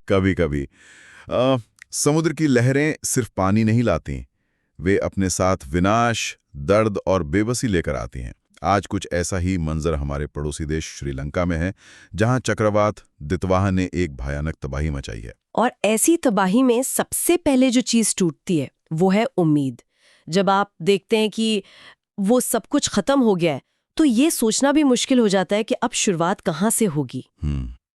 कभी कभी समुद्र की लहरें सिर्फ पानी नहीं लाती, वे अपने साथ विनाश, दर्द और बेबसी लेकर आती हैं। आज कुछ ऐसा ही मंजर हमारे पड़ोसी देश श्रीलंका में है, जहां चक्रवात दितवाह ने एक भयानक तबाही मचाई है। और ऐसी तबाही में सबसे पहले जो चीज टूटती है वो है उम्मीद। जब आप देखते हैं कि वो सब कुछ खत्म हो गया है, तो ये सोचना भी मुश्किल हो जाता है कि अब शुरुआत कहाँ से होगी।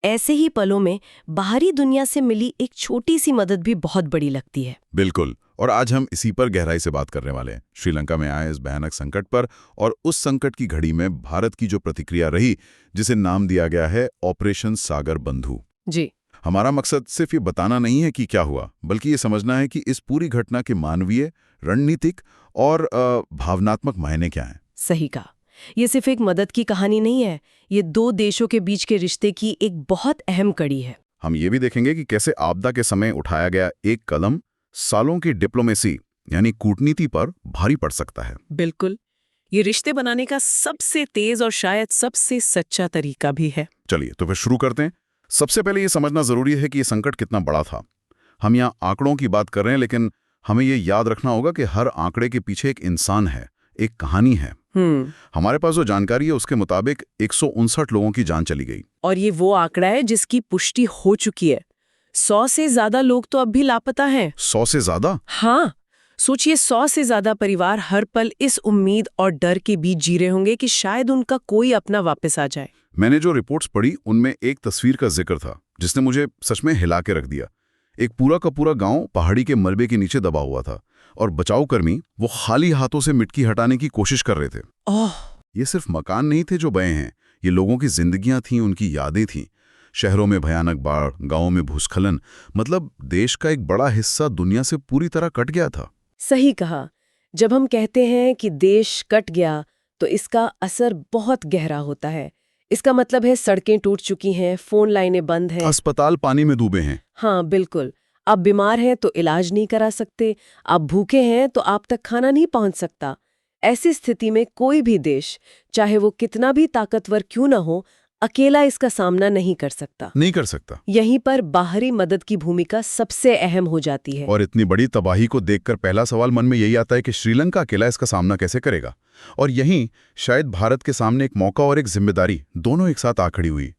ऐसे ही पलों में बाहरी दुनिया से मिली एक छोटी सी मदद भी बहुत बड़ी लगती है। बिल्कुल, और आज हम इसी पर गहराई से बात करने वाले हैं, श्रीलंका में आए इस भयानक संकट पर, और उस संकट की घड़ी में भारत की जो प्रतिक्रिया रही, जिसे नाम दिया गया है ऑपरेशन सागर बंधु। जी। हमारा मकसद सिर्फ ये बताना नहीं है कि क्या हुआ, बल्कि ये समझना है कि इस पूरी घटना के मानवीय, रणनीतिक और भावनात्मक मायने क्या हैं। सही कहा। ये सिर्फ एक मदद की कहानी नहीं है, ये दो देशों के बीच के रिश्ते की एक बहुत अहम कड़ी है। हम ये भी देखेंगे कि कैसे आपदा के समय उठाया गया एक कदम सालों की डिप्लोमेसी यानी कूटनीति पर भारी पड़ सकता है। बिल्कुल, ये रिश्ते बनाने का सबसे तेज और शायद सबसे सच्चा तरीका भी है। चलिए तो फिर शुरू करते हैं। सबसे पहले ये समझना जरूरी है कि ये संकट कितना बड़ा था। हम यहाँ आंकड़ों की बात कर रहे हैं, लेकिन हमें ये याद रखना होगा कि हर आंकड़े के पीछे एक इंसान है, एक कहानी है। हमारे पास जो जानकारी है उसके मुताबिक 159 लोगों की जान चली गई। और ये वो आंकड़ा है जिसकी पुष्टि हो चुकी है। 100 से ज्यादा लोग तो अब भी लापता हैं। 100 से ज्यादा? हाँ, सोचिए, 100 से ज्यादा परिवार हर पल इस उम्मीद और डर के बीच जी रहे होंगे कि शायद उनका कोई अपना वापस आ जाए। मैंने जो रिपोर्ट्स पढ़ी उनमें एक तस्वीर का जिक्र था जिसने मुझे सच में हिला के रख दिया। एक पूरा का पूरा गांव पहाड़ी के मलबे के नीचे दबा हुआ था और बचावकर्मी वो खाली हाथों से मिट्टी हटाने की कोशिश कर रहे थे। ओह! ये सिर्फ मकान नहीं थे जो बहे हैं, ये लोगों की जिंदगियां थीं, उनकी यादें थीं। शहरों में भयानक बाढ़, गांवों में भूस्खलन, मतलब देश का एक बड़ा हिस्सा दुनिया से पूरी तरह कट गया था। सही कहा। जब हम कहते हैं कि देश कट गया, तो इसका असर बहुत गहरा होता है। इसका मतलब है सड़कें टूट चुकी हैं, फोन लाइनें बंद हैं, अस्पताल पानी में डूबे हैं। हाँ बिल्कुल। आप बीमार हैं तो इलाज नहीं करा सकते, आप भूखे हैं तो आप तक खाना नहीं पहुंच सकता। ऐसी स्थिति में कोई भी देश, चाहे वो कितना भी ताकतवर क्यों ना हो, अकेला इसका सामना नहीं कर सकता। यहीं पर बाहरी मदद की भूमिका सबसे अहम हो जाती है। और इतनी बड़ी तबाही को देखकर पहला सवाल मन में यही आता है कि श्रीलंका अकेला इसका सामना कैसे करेगा। और यहीं शायद भारत के सामने एक मौका और एक जिम्मेदारी दोनों एक साथ आ खड़ी हुई।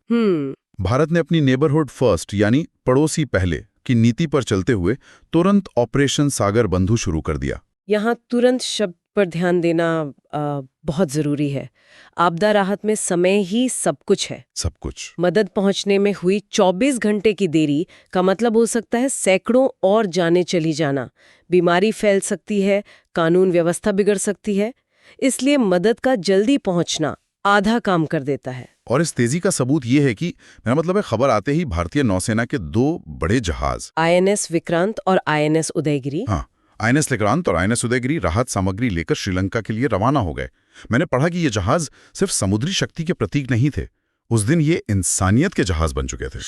भारत ने अपनी नेबरहुड फर्स्ट यानी पड़ोसी पहले की नीति पर चलते हुए तुरंत ऑपरेशन सागर बंधु शुरू कर दिया। यहाँ तुरंत शब्द पर ध्यान देना बहुत जरूरी है। आपदा राहत में समय ही सब कुछ है। सब कुछ। मदद पहुंचने में हुई 24 घंटे की देरी का मतलब हो सकता है सैकड़ों और जानें चली जाना। बीमारी फैल सकती है, कानून व्यवस्था बिगड़ सकती है। इसलिए मदद का जल्दी पहुंचना आधा काम कर देता है। और इस तेजी का सबूत ये है कि मेरा मतलब है, खबर आते ही भारतीय नौसेना के 2 बड़े जहाज INS विक्रांत और INS उदयगिरी, INS विक्रांत और INS उदयगिरी राहत सामग्री लेकर श्रीलंका के लिए रवाना हो गए। मैंने पढ़ा कि ये जहाज सिर्फ समुद्री शक्ति के प्रतीक नहीं थे, उस दिन ये इंसानियत के जहाज बन चुके थे।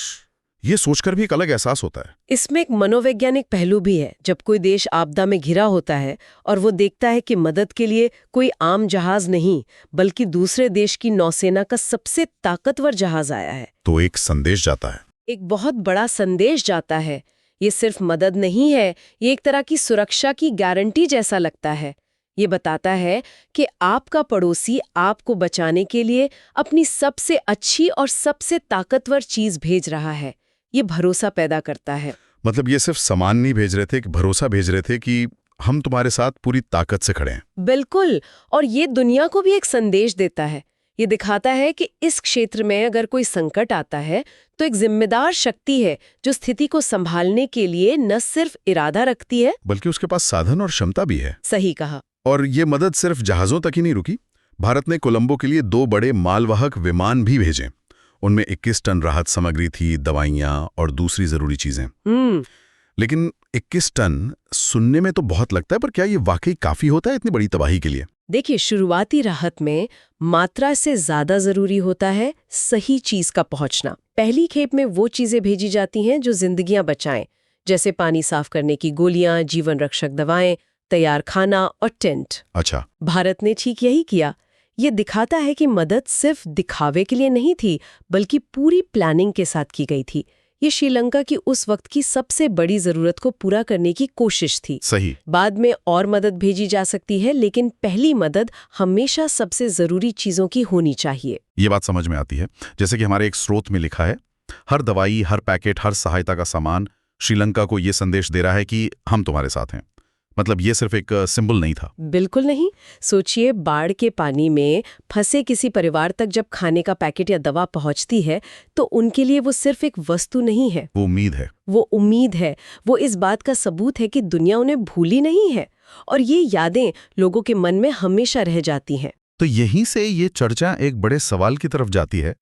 ये सोचकर भी एक अलग एहसास होता है। इसमें एक मनोवैज्ञानिक पहलू भी है। जब कोई देश आपदा में घिरा होता है और वो देखता है कि मदद के लिए कोई आम जहाज नहीं, बल्कि दूसरे देश की नौसेना का सबसे ताकतवर जहाज आया है, तो एक संदेश जाता है, एक बहुत बड़ा संदेश जाता है। ये सिर्फ मदद नहीं है, ये एक तरह की सुरक्षा की गारंटी जैसा लगता है। ये बताता है कि आपका पड़ोसी आपको बचाने के लिए अपनी सबसे अच्छी और सबसे ताकतवर चीज भेज रहा है। ये भरोसा पैदा करता है। मतलब ये सिर्फ सामान नहीं भेज रहे थे, एक भरोसा भेज रहे थे कि हम तुम्हारे साथ पूरी ताकत से खड़े हैं। बिल्कुल। और ये दुनिया को भी एक संदेश देता है। ये दिखाता है कि इस क्षेत्र में अगर कोई संकट आता है तो एक जिम्मेदार शक्ति है जो स्थिति को संभालने के लिए न सिर्फ इरादा रखती है, बल्कि उसके पास साधन और क्षमता भी है। सही कहा। और ये मदद सिर्फ जहाजों तक ही नहीं रुकी। भारत ने कोलंबो के लिए 2 बड़े मालवाहक विमान भी भेजे। उनमें 21 टन राहत सामग्री थी, दवाइयां और दूसरी जरूरी चीजें। लेकिन 21 टन सुनने में तो बहुत लगता है, पर क्या ये वाकई काफी होता है इतनी बड़ी तबाही के लिए? देखिए, शुरुआती राहत में मात्रा से ज्यादा जरूरी होता है सही चीज का पहुंचना। पहली खेप में वो चीजें भेजी जाती हैं जो जिंदगियां बचाएं, जैसे पानी साफ करने की गोलियां, जीवन रक्षक दवाएं, तैयार खाना और टेंट। अच्छा। भारत ने ठीक यही किया। ये दिखाता है कि मदद सिर्फ दिखावे के लिए नहीं थी, बल्कि पूरी प्लानिंग के साथ की गई थी। ये श्रीलंका की उस वक्त की सबसे बड़ी जरूरत को पूरा करने की कोशिश थी। सही। बाद में और मदद भेजी जा सकती है, लेकिन पहली मदद हमेशा सबसे जरूरी चीजों की होनी चाहिए। ये बात समझ में आती है। जैसे कि हमारे एक स्रोत में लिखा है, हर दवाई, हर पैकेट, हर सहायता का सामान श्रीलंका को ये संदेश दे रहा है कि हम तुम्हारे साथ हैं। मतलब ये सिर्फ एक सिंबल नहीं था। बिल्कुल नहीं। सोचिए, बाढ़ के पानी में फंसे किसी परिवार तक जब खाने का पैकेट या दवा पहुंचती है तो उनके लिए वो सिर्फ एक वस्तु नहीं है, वो उम्मीद है। वो उम्मीद है, वो इस बात का सबूत है कि दुनिया उन्हें भूली नहीं है, और ये यादें लोगों के मन में हमेशा रह जाती हैं। तो यहीं से ये चर्चा एक बड़े सवाल की तरफ जाती है,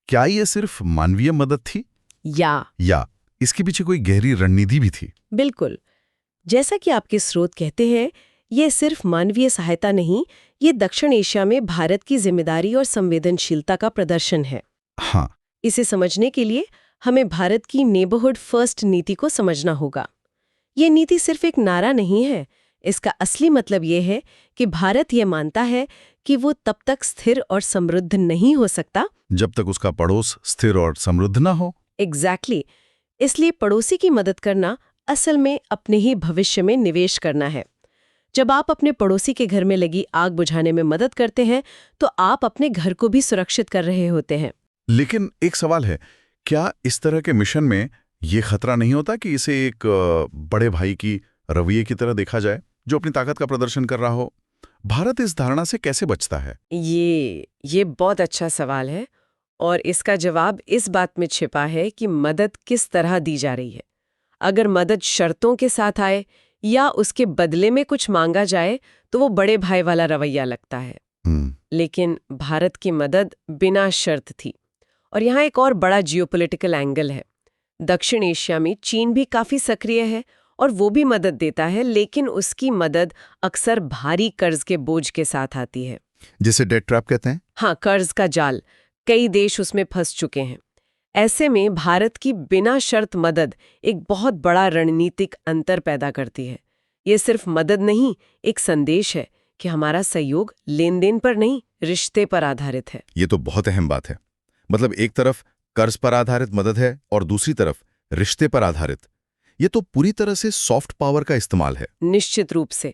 क्या ये सिर्फ मानवीय मदद थी या इसके पीछे कोई गहरी रणनीति भी थी? बिल्कुल। जैसा कि आपके स्रोत कहते हैं, ये सिर्फ मानवीय सहायता नहीं, ये दक्षिण एशिया में भारत की जिम्मेदारी और संवेदनशीलता का प्रदर्शन है। हाँ। इसे समझने के लिए हमें भारत की नेबरहुड फर्स्ट नीति को समझना होगा। ये नीति सिर्फ एक नारा नहीं है, इसका असली मतलब ये है कि भारत ये मानता है कि वो तब तक स्थिर और समृद्ध नहीं हो सकता जब तक उसका पड़ोस स्थिर और समृद्ध ना हो। एग्जैक्टली। इसलिए पड़ोसी की मदद करना असल में अपने ही भविष्य में निवेश करना है। जब आप अपने पड़ोसी के घर में लगी आग बुझाने में मदद करते हैं तो आप अपने घर को भी सुरक्षित कर रहे होते हैं। लेकिन एक सवाल है, क्या इस तरह के मिशन में ये खतरा नहीं होता कि इसे एक बड़े भाई की रवैये की तरह देखा जाए जो अपनी ताकत का प्रदर्शन कर रहा हो? भारत इस धारणा से कैसे बचता है? ये बहुत अच्छा सवाल है, और इसका जवाब इस बात में छिपा है कि मदद किस तरह दी जा रही है। अगर मदद शर्तों के साथ आए या उसके बदले में कुछ मांगा जाए तो वो बड़े भाई वाला रवैया लगता है। लेकिन भारत की मदद बिना शर्त थी। और यहाँ एक और बड़ा जियोपॉलिटिकल एंगल है। दक्षिण एशिया में चीन भी काफी सक्रिय है और वो भी मदद देता है, लेकिन उसकी मदद अक्सर भारी कर्ज के बोझ के साथ आती है, जिसे डेट ट्रैप कहते हैं। हाँ, कर्ज का जाल। कई देश उसमें फंस चुके हैं। ऐसे में भारत की बिना शर्त मदद एक बहुत बड़ा रणनीतिक अंतर पैदा करती है। ये सिर्फ मदद नहीं, एक संदेश है कि हमारा सहयोग लेन देन पर नहीं, रिश्ते पर आधारित है। ये तो बहुत अहम बात है। मतलब एक तरफ कर्ज पर आधारित मदद है और दूसरी तरफ रिश्ते पर आधारित। ये तो पूरी तरह से सॉफ्ट पावर का इस्तेमाल है। निश्चित रूप से।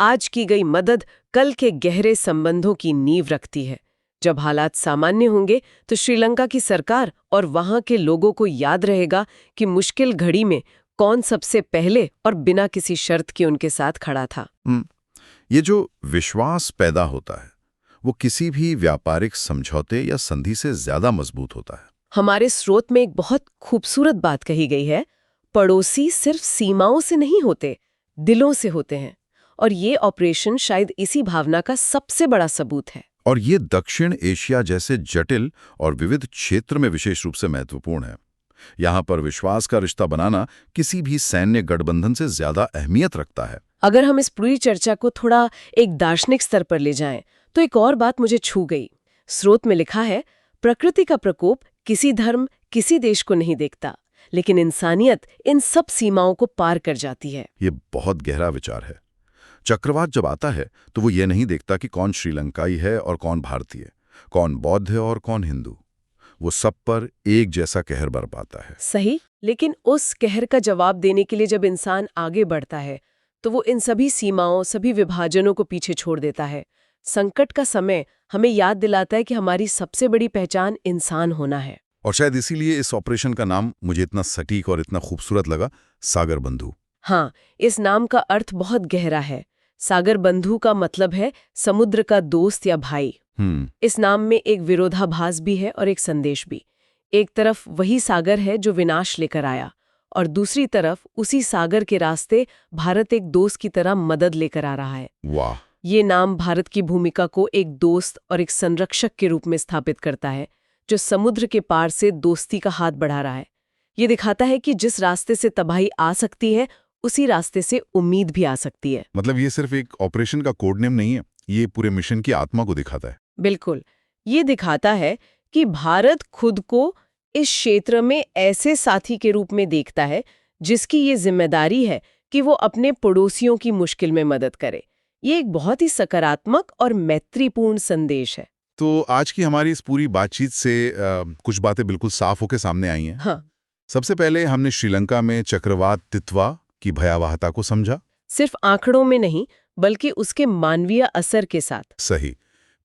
आज की गई मदद कल के गहरे संबंधों की नींव रखती है। जब हालात सामान्य होंगे तो श्रीलंका की सरकार और वहां के लोगों को याद रहेगा कि मुश्किल घड़ी में कौन सबसे पहले और बिना किसी शर्त के उनके साथ खड़ा था। ये जो विश्वास पैदा होता है वो किसी भी व्यापारिक समझौते या संधि से ज्यादा मजबूत होता है। हमारे स्रोत में एक बहुत खूबसूरत बात कही गई है, पड़ोसी सिर्फ सीमाओं से नहीं होते, दिलों से होते हैं। और ये ऑपरेशन शायद इसी भावना का सबसे बड़ा सबूत है। और ये दक्षिण एशिया जैसे जटिल और विविध क्षेत्र में विशेष रूप से महत्वपूर्ण है। यहाँ पर विश्वास का रिश्ता बनाना किसी भी सैन्य गठबंधन से ज्यादा अहमियत रखता है। अगर हम इस पूरी चर्चा को थोड़ा एक दार्शनिक स्तर पर ले जाएं, तो एक और बात मुझे छू गई। स्रोत में लिखा है, प्रकृति का प्रकोप किसी धर्म, किसी देश को नहीं देखता, लेकिन इंसानियत इन सब सीमाओं को पार कर जाती है। ये बहुत गहरा विचार है। चक्रवात जब आता है तो वो ये नहीं देखता कि कौन श्रीलंकाई है और कौन भारतीय, कौन बौद्ध है और कौन हिंदू। वो सब पर एक जैसा कहर बरपाता है। सही। लेकिन उस कहर का जवाब देने के लिए जब इंसान आगे बढ़ता है तो वो इन सभी सीमाओं, सभी विभाजनों को पीछे छोड़ देता है। संकट का समय हमें याद दिलाता है कि हमारी सबसे बड़ी पहचान इंसान होना है। और शायद इसीलिए इस ऑपरेशन का नाम मुझे इतना सटीक और इतना खूबसूरत लगा, सागर बंधु। हाँ, इस नाम का अर्थ बहुत गहरा है। सागर बंधु का मतलब है समुद्र का दोस्त या भाई। इस नाम में एक विरोधाभास भी है और एक संदेश भी। एक तरफ वही सागर है जो विनाश लेकर आया, और दूसरी तरफ उसी सागर के रास्ते भारत एक दोस्त की तरह मदद लेकर आ रहा है। वाह! ये नाम भारत की भूमिका को एक दोस्त और एक संरक्षक के रूप में स्थापित करता है, जो समुद्र के पार से दोस्ती का हाथ बढ़ा रहा है। ये दिखाता है कि जिस रास्ते से तबाही आ सकती है, उसी रास्ते से उम्मीद भी आ सकती है। मतलब ये सिर्फ एक ऑपरेशन का कोड नेम नहीं है, ये पूरे मिशन की आत्मा को दिखाता है। बिल्कुल। ये दिखाता है कि भारत खुद को इस क्षेत्र में ऐसे साथी के रूप में देखता है जिसकी ये जिम्मेदारी है कि वो अपने पड़ोसियों की मुश्किल में मदद करे। ये एक बहुत ही सकारात्मक और मैत्रीपूर्ण संदेश है। तो आज की हमारी इस पूरी बातचीत से कुछ बातें बिल्कुल साफ होकर सामने आई हैं। हाँ। सबसे पहले हमने श्रीलंका में चक्रवात तितवा की भयावहता को समझा। सिर्फ आंकड़ों में नहीं, बल्कि उसके मानवीय असर के साथ। सही।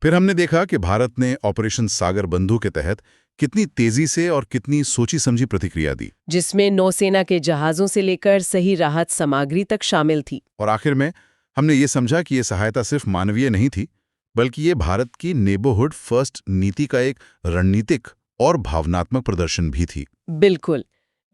फिर हमने देखा कि भारत ने ऑपरेशन सागर बंधु के तहत कितनी तेजी से और कितनी सोची समझी प्रतिक्रिया दी, जिसमें नौसेना के जहाजों से लेकर सही राहत सामग्री तक शामिल थी। और आखिर में हमने ये समझा कि ये सहायता सिर्फ मानवीय नहीं थी, बल्कि ये भारत की नेबरहुड फर्स्ट नीति का एक रणनीतिक और भावनात्मक प्रदर्शन भी थी। बिल्कुल,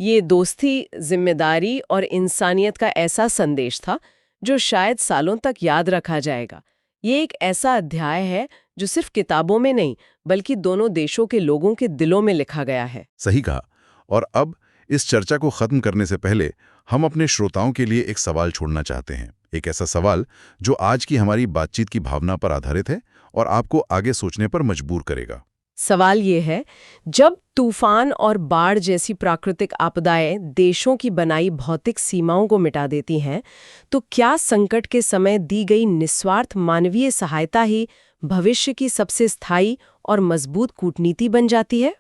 ये दोस्ती, जिम्मेदारी और इंसानियत का ऐसा संदेश था जो शायद सालों तक याद रखा जाएगा। ये एक ऐसा अध्याय है जो सिर्फ किताबों में नहीं, बल्कि दोनों देशों के लोगों के दिलों में लिखा गया है। सही कहा। और अब इस चर्चा को खत्म करने से पहले हम अपने श्रोताओं के लिए एक सवाल छोड़ना चाहते हैं। एक ऐसा सवाल जो आज की हमारी बातचीत की भावना पर आधारित है और आपको आगे सोचने पर मजबूर करेगा। सवाल ये है, जब तूफान और बाढ़ जैसी प्राकृतिक आपदाएं देशों की बनाई भौतिक सीमाओं को मिटा देती हैं, तो क्या संकट के समय दी गई निस्वार्थ मानवीय सहायता ही भविष्य की सबसे स्थायी और मजबूत कूटनीति बन जाती है?